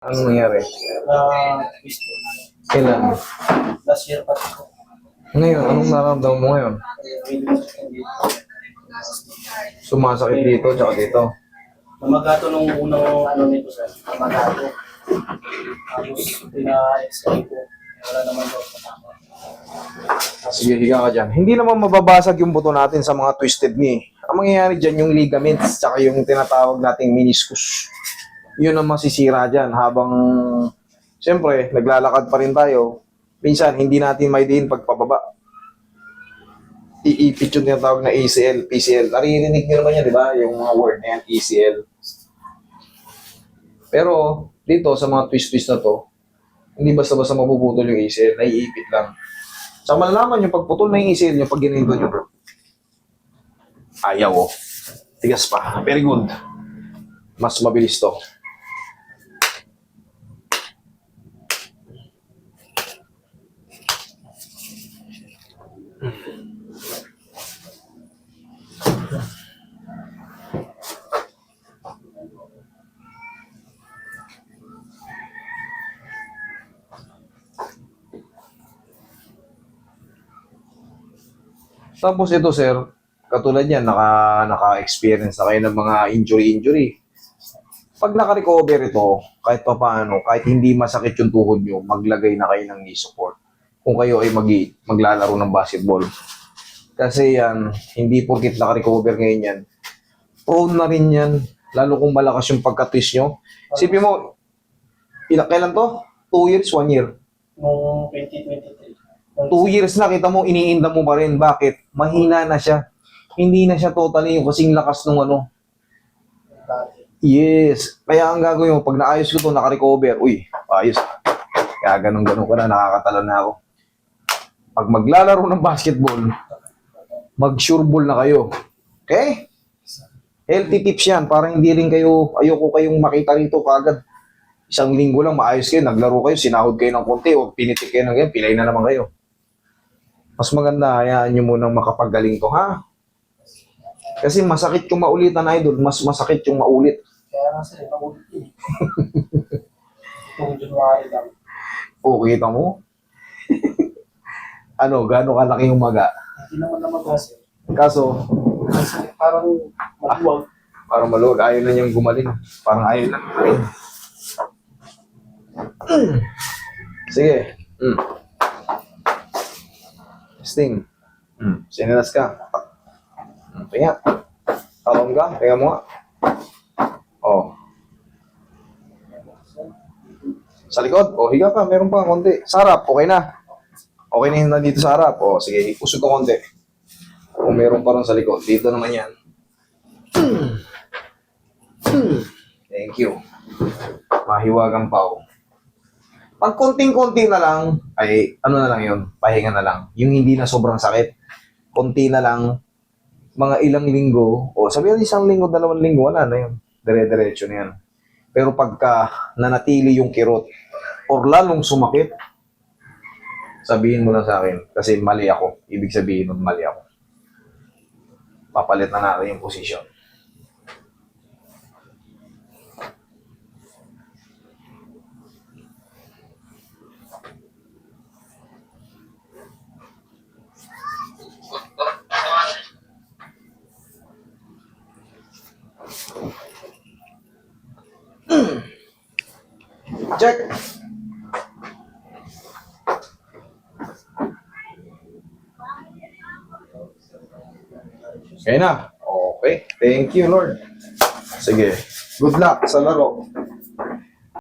Anong nangyari? Twist po. Kailan? Last year pa po. Ngayon, anong nararamdaman mo ngayon? Sumasakit dito, tsaka dito. Namagato nung unang ano nito sir. Namagato. Tapos pina-x-ray ko. Wala naman daw. Sige, higa ka dyan. Hindi naman mababasag yung buto natin sa mga twisted knee. Ang mangyayari dyan yung ligaments, tsaka yung tinatawag nating meniscus. Yun ang masisira dyan habang, siyempre, naglalakad pa rin tayo. Minsan, hindi natin may din pagpababa. Iipit yung tinatawag na ACL, PCL. Naririnig nyo naman yan, di ba? Yung mga word na yan, ACL. Pero, dito, sa mga twist-twist na to, hindi basta-basta mapuputol yung ACL, naiipit lang. Sa malalaman yung pagputol na yung ACL nyo, pag ginito nyo, ayaw, oh. Tigas pa. Very good. Mas mabilis to. Tapos ito, sir, katulad yan, naka-experience na kayo ng mga injury. Pag naka-recover ito, kahit pa paano, kahit hindi masakit yung tuhod nyo, maglagay na kayo ng knee support. Kung kayo ay maglalaro ng basketball. Kasi yan, hindi porkit naka-recover ngayon yan. Prone na rin yan, lalo kung malakas yung pagka-twist nyo. Isipin mo, kailan to? 2 years, 1 year? Nung 2023. 2 years na, kita mo, iniinda mo pa rin. Bakit? Mahina na siya. Hindi na siya totally yung kasing lakas ng ano. Yes. Kaya ang gagawin mo, pag naayos ko to, naka-recover, uy, ayos. Kaya ganun-ganun ko na, nakakatalon na ako. Pag maglalaro ng basketball, mag-sure ball na kayo. Okay? Healthy tips yan, para hindi rin kayo, ayoko kayong makita rito kagad. Isang linggo lang, maayos kayo, naglaro kayo, sinahod kayo ng konti, o pinitik kayo ng ganyan, pilay na naman kayo. Mas maganda, hayaan nyo munang makapagaling to, ha? Kasi masakit yung maulitan, idol. Mas masakit yung maulit. Kaya nga sir, naulit yun. Itong January lang. O, kita mo? Ano, gaano kalaki yung maga? Hindi naman namaga sir. Kaso, Kasi parang maluwag. parang maluwag. Ayaw na niyang gumaling. Parang ayaw na. Sige. Sting. Sinilas ka. Kaya. Talong ka. Kaya mo nga. Oh. Sa likod. Oh, higa ka. Meron pa konti. Sa harap. Okay na. Okay na yung nandito sa harap. Oh, sige. Ikusog ko konti. Kung meron pa rin sa likod. Dito naman yan. Thank you. Mahiwagang pao. Pag konting-konti na lang, ay ano na lang yun, pahinga na lang. Yung hindi na sobrang sakit, konti na lang, mga ilang linggo, o sabihin 1 linggo, 2 linggo, wala na yun. Dire-diretso na yan. Pero pagka nanatili yung kirot, or lalong sumakit, sabihin mo na sa akin, kasi mali ako. Ibig sabihin nun, mali ako. Papalit na natin yung posisyon. Check. Okay na. Okay. Thank you, Lord. Sige. Good luck sa laro.